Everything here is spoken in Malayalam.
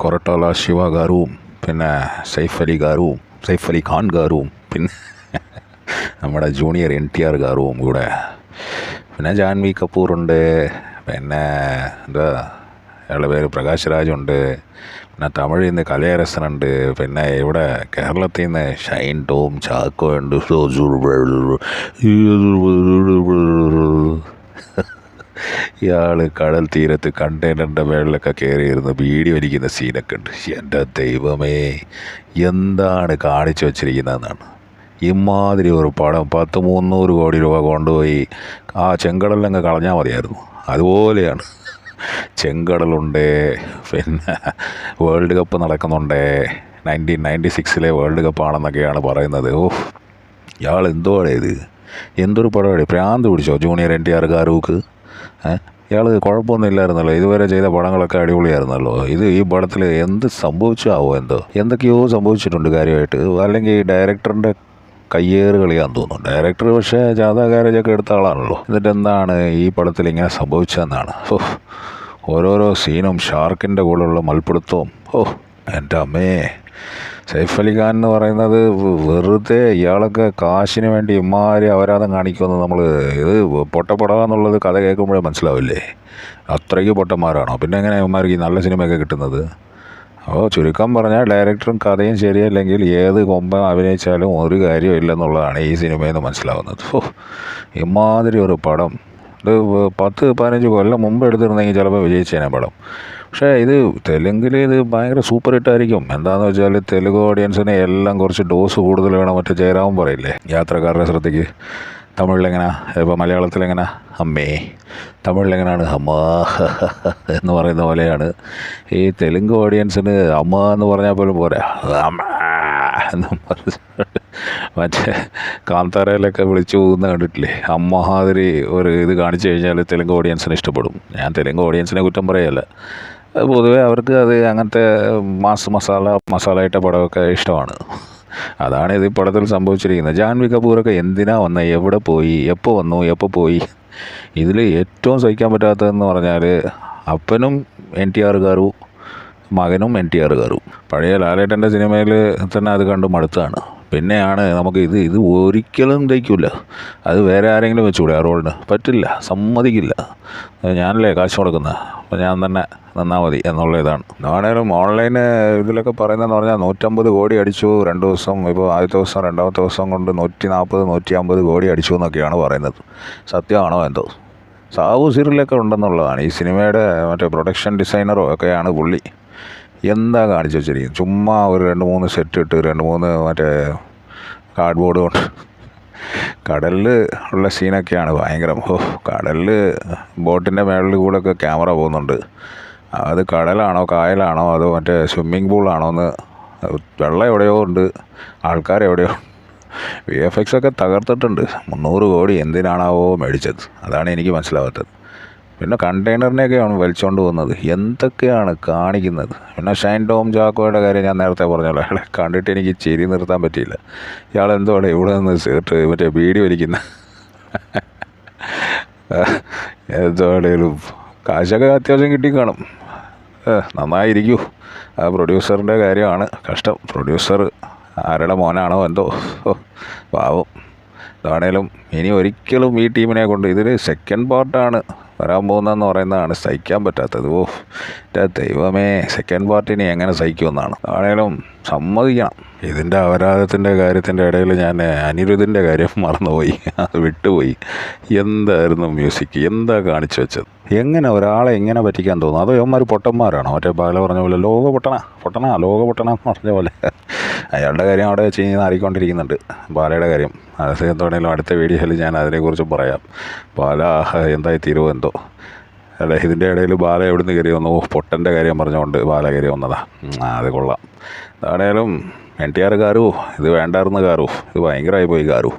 കൊറട്ടോല ശിവ ഗാറുവും പിന്നെ സൈഫ് അലി ഗാറുവും സൈഫ് അലി ഖാൻ ഗാറുവും പിന്നെ നമ്മുടെ ജൂനിയർ NTR ഗാറുവും കൂടെ, പിന്നെ ജാൻവി കപൂറുണ്ട്, പിന്നെ എന്താ അയാളുടെ പേര് പ്രകാശ് രാജുണ്ട്, പിന്നെ തമിഴിൽ നിന്ന് കലയരസനുണ്ട്, പിന്നെ ഇവിടെ കേരളത്തിൽ നിന്ന് ഷൈൻ ടോം ചാക്കോ ഉണ്ട്. ഇയാൾ കടൽ തീരത്ത് കണ്ടെയ്നറിൻ്റെ മേളിലൊക്കെ കയറിയിരുന്ന് ബീഡി വലിക്കുന്ന സീനൊക്കെ ഉണ്ട്. എൻ്റെ ദൈവമേ, എന്താണ് കാണിച്ചു വച്ചിരിക്കുന്നതെന്നാണ്. ഇമാതിരി ഒരു പടം 200-300 കോടി രൂപ കൊണ്ടുപോയി ആ ചെങ്കടലിലങ്ങ് കളഞ്ഞാൽ മതിയായിരുന്നു. അതുപോലെയാണ്. ചെങ്കടലുണ്ട്, പിന്നെ വേൾഡ് കപ്പ് നടക്കുന്നുണ്ട്, 1996 വേൾഡ് കപ്പാണെന്നൊക്കെയാണ് പറയുന്നത്. ഇയാൾ എന്തുവാടേ ഇത്, എന്തൊരു പടമാണ്, ഭ്രാന്ത് പിടിച്ചോ ജൂനിയർ NTR ഗാരൂക്ക്. ഇയാൾ കുഴപ്പമൊന്നും ഇല്ലായിരുന്നല്ലോ, ഇതുവരെ ചെയ്ത പടങ്ങളൊക്കെ അടിപൊളിയായിരുന്നല്ലോ. ഈ പടത്തിൽ എന്ത് സംഭവിച്ചാവോ എന്തോ, എന്തൊക്കെയോ സംഭവിച്ചിട്ടുണ്ട് കാര്യമായിട്ട്. അല്ലെങ്കിൽ ഡയറക്ടറിൻ്റെ കയ്യേറ് കളിയാന്ന് തോന്നുന്നു. ഡയറക്ടർ പക്ഷേ ജാഥാ ഗാരേജൊക്കെ എടുത്ത ആളാണല്ലോ. എന്നിട്ട് എന്താണ് ഈ പടത്തിൽ ഇങ്ങനെ സംഭവിച്ചതെന്നാണ്. ഓരോരോ സീനും ഷാർക്കിൻ്റെ കൂടെയുള്ള മൽപ്പിടുത്തവും. എൻ്റെ അമ്മേ, സൈഫ് അലി ഖാൻ എന്ന് പറയുന്നത് വെറുതെ ഇയാളൊക്കെ കാശിന് വേണ്ടി ഇമാതിരി അപരാധം കാണിക്കുമെന്ന് നമ്മൾ ഇത് പൊട്ടപ്പടാന്നുള്ളത് കഥ കേൾക്കുമ്പോഴേ മനസ്സിലാവില്ലേ. അത്രയ്ക്ക് പൊട്ടന്മാരാണോ? പിന്നെ എങ്ങനെ ഇവന്മാർക്ക് ഈ നല്ല സിനിമയൊക്കെ കിട്ടുന്നത്? ചുരുക്കം പറഞ്ഞാൽ ഡയറക്ടറും കഥയും ശരിയല്ലെങ്കിൽ ഏത് കൊമ്പൻ അഭിനയിച്ചാലും ഒരു കാര്യമില്ലെന്നുള്ളതാണ് ഈ സിനിമയിൽ നിന്ന് മനസ്സിലാവുന്നത്. ഇമാതിരി ഒരു പടം ഇത് 10-15 കൊല്ലം മുമ്പ് എടുത്തിരുന്നെങ്കിൽ ചിലപ്പോൾ വിജയിച്ചേനെ പടം. പക്ഷേ ഇത് തെലുങ്കിൽ ഇത് ഭയങ്കര സൂപ്പർ ഹിറ്റായിരിക്കും. എന്താണെന്ന് വെച്ചാൽ തെലുങ്ക് ഓഡിയൻസിനെ എല്ലാം കുറച്ച് ഡോസ് കൂടുതൽ വേണം. മറ്റേ ജയറാമൻ പറയില്ലേ, യാത്രക്കാരുടെ ശ്രദ്ധയ്ക്ക്. തമിഴിലെങ്ങനെ, ഇപ്പോൾ മലയാളത്തിലെങ്ങനെ അമ്മേ, തമിഴിലെങ്ങനെയാണ് അമ്മ എന്ന് പറയുന്ന പോലെയാണ് ഈ തെലുങ്ക് ഓഡിയൻസിന് അമ്മ എന്ന് പറഞ്ഞാൽ പോലും പോരാ, അമ്മ എന്നും പറഞ്ഞ് മറ്റേ കാന്താരയിലൊക്കെ വിളിച്ചു പോകുന്ന കണ്ടിട്ടില്ലേ. അമ്മഹാതിരി ഒരു ഇത് കാണിച്ചു കഴിഞ്ഞാൽ തെലുങ്ക് ഓഡിയൻസിന് ഇഷ്ടപ്പെടും. ഞാൻ തെലുങ്ക് ഓഡിയൻസിനെ കുറ്റം പറയല്ല, പൊതുവേ അവർക്ക് അത് അങ്ങനത്തെ മസാല ഇട്ട പടമൊക്കെ ഇഷ്ടമാണ്. അതാണ് ഇത് പടത്തിൽ സംഭവിച്ചിരിക്കുന്നത്. ജാൻവി കപൂറൊക്കെ എന്തിനാ വന്നത്, എവിടെ പോയി, എപ്പോൾ വന്നു, എപ്പോൾ പോയി? ഇതിൽ ഏറ്റവും സഹിക്കാൻ പറ്റാത്തതെന്ന് പറഞ്ഞാൽ അപ്പനും NTR ഗാരു, മകനും NTR ഗാരു. പഴയ ലാലേട്ടൻ്റെ സിനിമയിൽ തന്നെ അത് കണ്ട് മടുത്താണ്. പിന്നെയാണ് നമുക്ക് ഇത് ഒരിക്കലും ദഹിക്കില്ല. അത് വേറെ ആരെങ്കിലും വെച്ചുകൂടെ ആ റോളിന്? പറ്റില്ല, സമ്മതിക്കില്ല. ഞാനല്ലേ കാശ് കൊടുക്കുന്നത്, അപ്പോൾ ഞാൻ തന്നെ നന്നാ മതി എന്നുള്ള ഇതാണ്. ആണെങ്കിലും ഓൺലൈൻ ഇതിലൊക്കെ പറയുന്നതെന്ന് പറഞ്ഞാൽ 150 കോടി അടിച്ചു 2 ദിവസം. ഇപ്പോൾ ആദ്യത്തെ ദിവസം രണ്ടാമത്തെ ദിവസം കൊണ്ട് 140-150 കോടി അടിച്ചു എന്നൊക്കെയാണ് പറയുന്നത്. സത്യമാണോ എന്തോ? സാവു സീരിയലൊക്കെ ഉണ്ടെന്നുള്ളതാണ്. ഈ സിനിമയുടെ മറ്റേ പ്രൊഡക്ഷൻ ഡിസൈനറോ ഒക്കെയാണ് പുള്ളി. എന്താ കാണിച്ചു വെച്ചിരിക്കുന്നത്? ചുമ്മാ ഒരു 2-3 സെറ്റ് ഇട്ട് 2-3 മറ്റേ കാർഡ്ബോർഡ് കൊണ്ട് കടലിൽ ഉള്ള സീനൊക്കെയാണ് ഭയങ്കരം. കടലിൽ ബോട്ടിൻ്റെ മേളിൽ കൂടെ ഒക്കെ ക്യാമറ പോകുന്നുണ്ട്. അത് കടലാണോ കായലാണോ അതോ മറ്റേ സ്വിമ്മിംഗ് പൂളാണോ എന്ന്, വെള്ളം എവിടെയോ ഉണ്ട്, ആൾക്കാരെവിടെയോ. VFX ഒക്കെ തകർത്തിട്ടുണ്ട്. 300 കോടി എന്തിനാണാവോ മേടിച്ചത്, അതാണ് എനിക്ക് മനസ്സിലാവാത്തത്. പിന്നെ കണ്ടെയ്നറിനെയൊക്കെയാണ് വലിച്ചുകൊണ്ട് പോകുന്നത്. എന്തൊക്കെയാണ് കാണിക്കുന്നത്? പിന്നെ ഷൈൻ ടോം ചാക്കോയുടെ കാര്യം ഞാൻ നേരത്തെ പറഞ്ഞല്ലോ, അയാളെ കണ്ടിട്ട് എനിക്ക് ചിരി നിർത്താൻ പറ്റിയില്ല. ഇയാൾ എന്തുവാണ് ഇവിടെ നിന്ന് മറ്റേ ബീഡി വലിക്കുന്ന എന്തുവാണേലും കാശൊക്കെ അത്യാവശ്യം കിട്ടി കാണും. നന്നായിരിക്കൂ. ആ പ്രൊഡ്യൂസറിൻ്റെ കാര്യമാണ് കഷ്ടം. പ്രൊഡ്യൂസർ ആരുടെ മോനാണോ എന്തോ, പാവം. അതാണേലും ഇനി ഒരിക്കലും ഈ ടീമിനെ കൊണ്ട്, ഇതിൽ സെക്കൻഡ് പാർട്ടാണ് വരാൻ പോകുന്നതെന്ന് പറയുന്നതാണ് സഹിക്കാൻ പറ്റാത്തത്. ദൈവമേ, സെക്കൻഡ് പാർട്ടിനെ എങ്ങനെ സഹിക്കുമെന്നാണ്. ആണെങ്കിലും സമ്മതിക്കണം. ഇതിൻ്റെ അപരാധത്തിൻ്റെ കാര്യത്തിൻ്റെ ഇടയിൽ ഞാൻ അനിരുദ്ധിൻ്റെ കാര്യം മറന്നുപോയി, അത് വിട്ടുപോയി. എന്തായിരുന്നു മ്യൂസിക്, എന്താ കാണിച്ചു വെച്ചത്? എങ്ങനെ ഒരാളെ എങ്ങനെ പറ്റിക്കാൻ തോന്നും? അതോ ഇവന്മാർ പൊട്ടന്മാരാണോ? മറ്റേ ബാല പറഞ്ഞ പോലെ ലോക പൊട്ടണ എന്ന് പറഞ്ഞ പോലെ. അയാളുടെ കാര്യം അവിടെ വെച്ച് കഴിഞ്ഞാൽ ആറിക്കൊണ്ടിരിക്കുന്നുണ്ട്, ബാലയുടെ കാര്യം. അത് എന്താണെങ്കിലും അടുത്ത വീഡിയോയിൽ ഞാൻ അതിനെക്കുറിച്ച് പറയാം. ബാല എന്തായി തീരുമോ എന്തോ. അല്ല, ഇതിൻ്റെ ഇടയിൽ ബാല എവിടെ നിന്ന് കയറി വന്നു? പൊട്ടൻ്റെ കാര്യം പറഞ്ഞുകൊണ്ട് ബാല കയറി വന്നതാ. അത് കൊള്ളാം. അതാണേലും NTR ഗാരു, ഇത് വേണ്ടായിരുന്നു ഗാരു, ഇത് ഭയങ്കരമായി പോയി ഗാരു.